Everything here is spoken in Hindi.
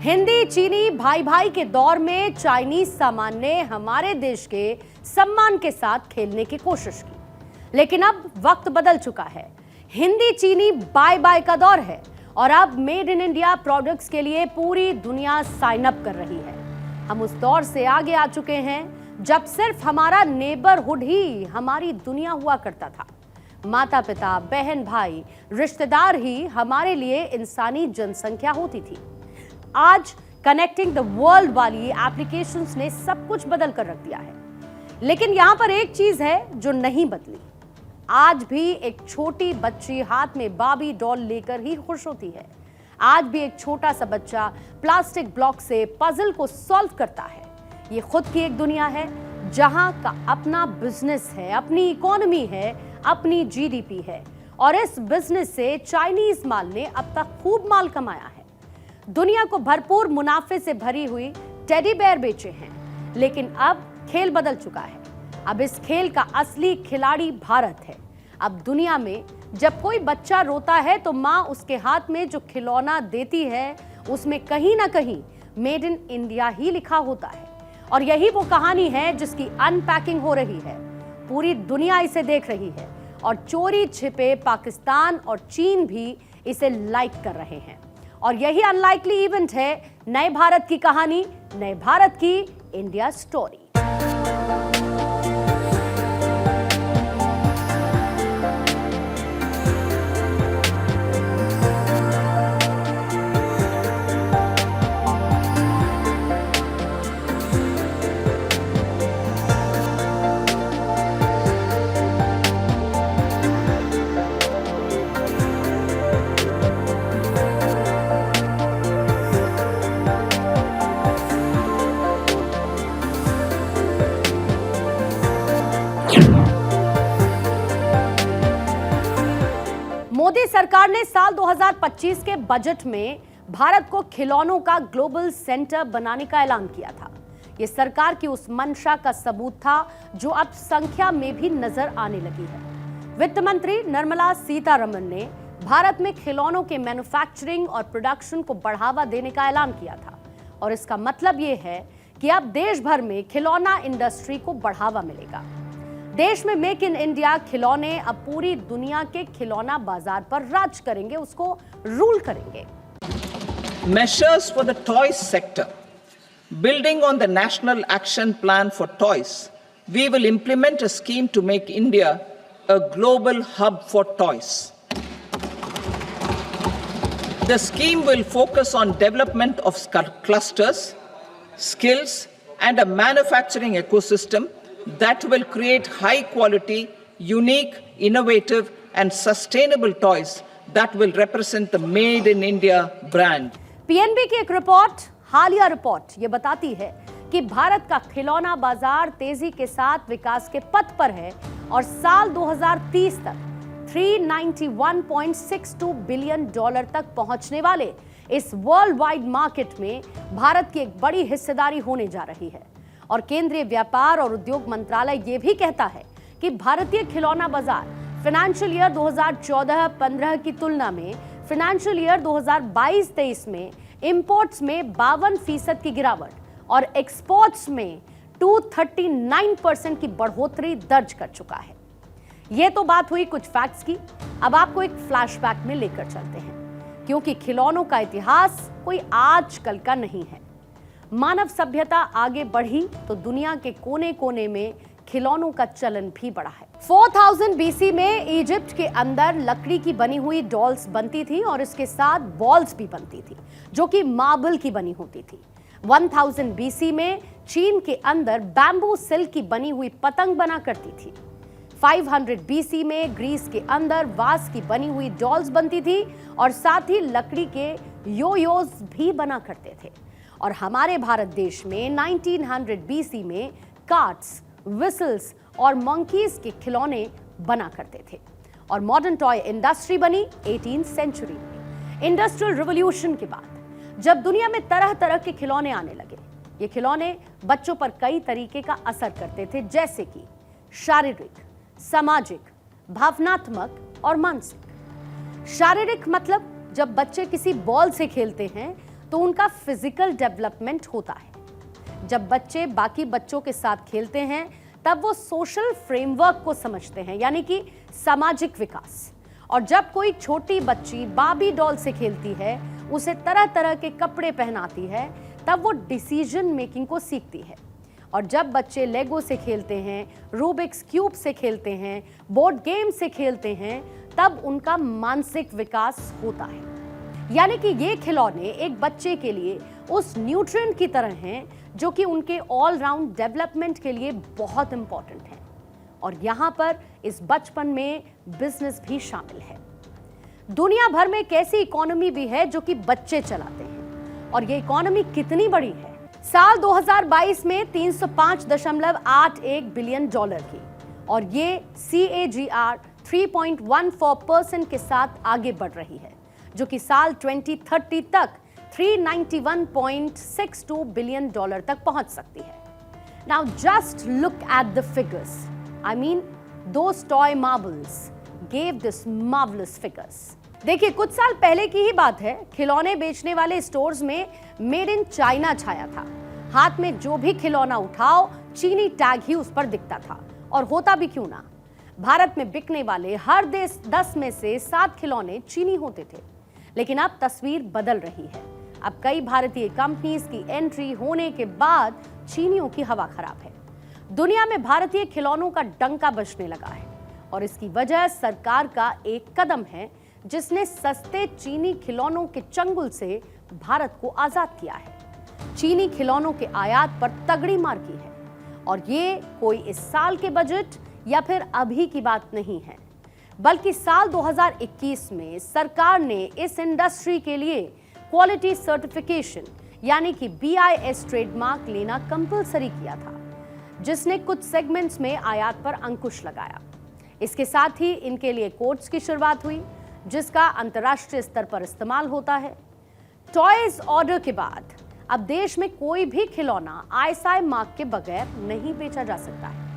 हिंदी चीनी भाई भाई के दौर में चाइनीज सामान ने हमारे देश के सम्मान के साथ खेलने की कोशिश की, लेकिन अब वक्त बदल चुका है। हिंदी चीनी बाय बाय का दौर है और अब मेड इन इंडिया प्रोडक्ट्स के लिए पूरी दुनिया साइन अप कर रही है। हम उस दौर से आगे आ चुके हैं जब सिर्फ हमारा नेबरहुड ही हमारी दुनिया हुआ करता था। माता पिता, बहन भाई, रिश्तेदार ही हमारे लिए इंसानी जनसंख्या होती थी। आज कनेक्टिंग द वर्ल्ड वाली एप्लीकेशंस ने सब कुछ बदल कर रख दिया है, लेकिन यहां पर एक चीज है जो नहीं बदली। आज भी एक छोटी बच्ची हाथ में बार्बी डॉल लेकर ही खुश होती है। आज भी एक छोटा सा बच्चा प्लास्टिक ब्लॉक से पजल को सॉल्व करता है। ये खुद की एक दुनिया है जहां का अपना बिजनेस है, अपनी इकोनॉमी है, अपनी जीडीपी है, और इस बिजनेस से चाइनीज माल ने अब तक खूब माल कमाया है। दुनिया को भरपूर मुनाफे से भरी हुई टेडी बेयर बेचे हैं, लेकिन अब खेल बदल चुका है। अब इस खेल का असली खिलाड़ी भारत है। अब दुनिया में जब कोई बच्चा रोता है तो माँ उसके हाथ में जो खिलौना देती है उसमें कहीं ना कहीं मेड इन इंडिया ही लिखा होता है, और यही वो कहानी है जिसकी अनपैकिंग हो रही है। पूरी दुनिया इसे देख रही है और चोरी छिपे पाकिस्तान और चीन भी इसे लाइक कर रहे हैं। और यही अनलाइकली इवेंट है नए भारत की कहानी, नए भारत की इंडिया स्टोरी। मोदी सरकार ने साल 2025 के बजट में भारत को खिलौनों का ग्लोबल सेंटर बनाने का ऐलान किया था। यह सरकार की उस मंशा का सबूत था जो अब संख्या में भी नजर आने लगी है। वित्त मंत्री निर्मला सीतारमण ने भारत में खिलौनों के मैन्युफैक्चरिंग और प्रोडक्शन को बढ़ावा देने का ऐलान किया था, और इसका मतलब यह है कि अब देश भर में खिलौना इंडस्ट्री को बढ़ावा मिलेगा। देश में मेक इन इंडिया खिलौने अब पूरी दुनिया के खिलौना बाजार पर राज करेंगे, उसको रूल करेंगे। Measures for the toys sector. Building on the National Action Plan for Toys, we will implement a scheme to make India a global hub for toys. The scheme will focus on development of clusters, skills, and a manufacturing ecosystem that will create high quality, unique, innovative and sustainable toys that will represent the Made in India brand. PNB की एक रिपोर्ट, हालिया रिपोर्ट, ये बताती है कि भारत का खिलौना बाजार तेजी के साथ विकास के पथ पर है और साल 2030 तक $391.62 बिलियन तक पहुंचने वाले इस वर्ल्ड वाइड मार्केट में भारत की एक बड़ी हिस्सेदारी होने जा रही है। और केंद्रीय व्यापार और उद्योग मंत्रालय ये भी कहता है कि भारतीय खिलौना बाजार फाइनेंशियल ईयर 2014-15 की तुलना में फाइनेंशियल ईयर 2022-23 में इंपोर्ट्स में 52% की गिरावट और एक्सपोर्ट्स में 239% की बढ़ोतरी दर्ज कर चुका है। यह तो बात हुई कुछ फैक्ट्स की। अब आपको एक फ्लैशबैक में लेकर चलते हैं, क्योंकि खिलौनों का इतिहास कोई आजकल का नहीं है। मानव सभ्यता आगे बढ़ी तो दुनिया के कोने कोने में खिलौनों का चलन भी बढ़ा है। 4000 बीसी में इजिप्ट के अंदर लकड़ी की बनी हुई डॉल्स बनती थी और इसके साथ बॉल्स भी बनती थी जो कि मार्बल की बनी होती थी। 1000 बीसी में चीन के अंदर बैम्बू सिल्क की बनी हुई पतंग बना करती थी। 500 बीसी में ग्रीस के अंदर वास की बनी हुई डॉल्स बनती थी और साथ ही लकड़ी के योयोज भी बना करते थे। और हमारे भारत देश में 1900 बीसी में कार्ट्स, विसल्स और मंकीज के खिलौने बना करते थे। और मॉडर्न टॉय इंडस्ट्री बनी 18th सेंचुरी में। इंडस्ट्रियल रिवॉल्यूशन के बाद जब दुनिया में तरह तरह के खिलौने आने लगे, ये खिलौने बच्चों पर कई तरीके का असर करते थे, जैसे कि शारीरिक, सामाजिक, भावनात्मक और मानसिक। शारीरिक मतलब जब बच्चे किसी बॉल से खेलते हैं तो उनका फिजिकल डेवलपमेंट होता है। जब बच्चे बाकी बच्चों के साथ खेलते हैं तब वो सोशल फ्रेमवर्क को समझते हैं, यानी कि सामाजिक विकास। और जब कोई छोटी बच्ची बार्बी डॉल से खेलती है, उसे तरह तरह के कपड़े पहनाती है, तब वो डिसीजन मेकिंग को सीखती है। और जब बच्चे लेगो से खेलते हैं, रूबिक्स क्यूब से खेलते हैं, बोर्ड गेम से खेलते हैं, तब उनका मानसिक विकास होता है। यानी कि ये खिलौने एक बच्चे के लिए उस न्यूट्रिएंट की तरह हैं जो कि उनके ऑल राउंड डेवलपमेंट के लिए बहुत इंपॉर्टेंट हैं। और यहाँ पर इस बचपन में बिजनेस भी शामिल है। दुनिया भर में एक ऐसी इकोनॉमी भी है जो कि बच्चे चलाते हैं, और ये इकोनॉमी कितनी बड़ी है। साल 2022 में 305.81 बिलियन डॉलर की, और ये CAGR 3.14% के साथ आगे बढ़ रही है, जो कि साल 2030 तक 391.62 बिलियन डॉलर तक पहुंच सकती है। Now just look at the figures. I mean, those toy marbles gave this marvelous figures. देखिए, कुछ साल पहले की ही बात है, खिलौने बेचने वाले स्टोर्स में मेड इन चाइना छाया था। हाथ में जो भी खिलौना उठाओ, चीनी टैग ही उस पर दिखता था। और होता भी क्यों ना, भारत में बिकने वाले हर 10 में से 7 खिलौने चीनी होते थे। लेकिन अब तस्वीर बदल रही है। अब कई भारतीय कंपनीज की एंट्री होने के बाद चीनियों की हवा खराब है। दुनिया में भारतीय खिलौनों का डंका बजने लगा है, और इसकी वजह सरकार का एक कदम है जिसने सस्ते चीनी खिलौनों के चंगुल से भारत को आजाद किया है। चीनी खिलौनों के आयात पर तगड़ी मार की है, और ये कोई इस साल के बजट या फिर अभी की बात नहीं है, बल्कि साल 2021 में सरकार ने इस इंडस्ट्री के लिए क्वालिटी सर्टिफिकेशन यानी कि BIS ट्रेडमार्क लेना कंपलसरी किया था, जिसने कुछ सेगमेंट्स में आयात पर अंकुश लगाया। इसके साथ ही इनके लिए कोड्स की शुरुआत हुई, जिसका अंतर्राष्ट्रीय स्तर पर इस्तेमाल होता है। टॉयज ऑर्डर के बाद अब देश में कोई भी खिलौना ISI मार्क के बगैर नहीं बेचा जा सकता है।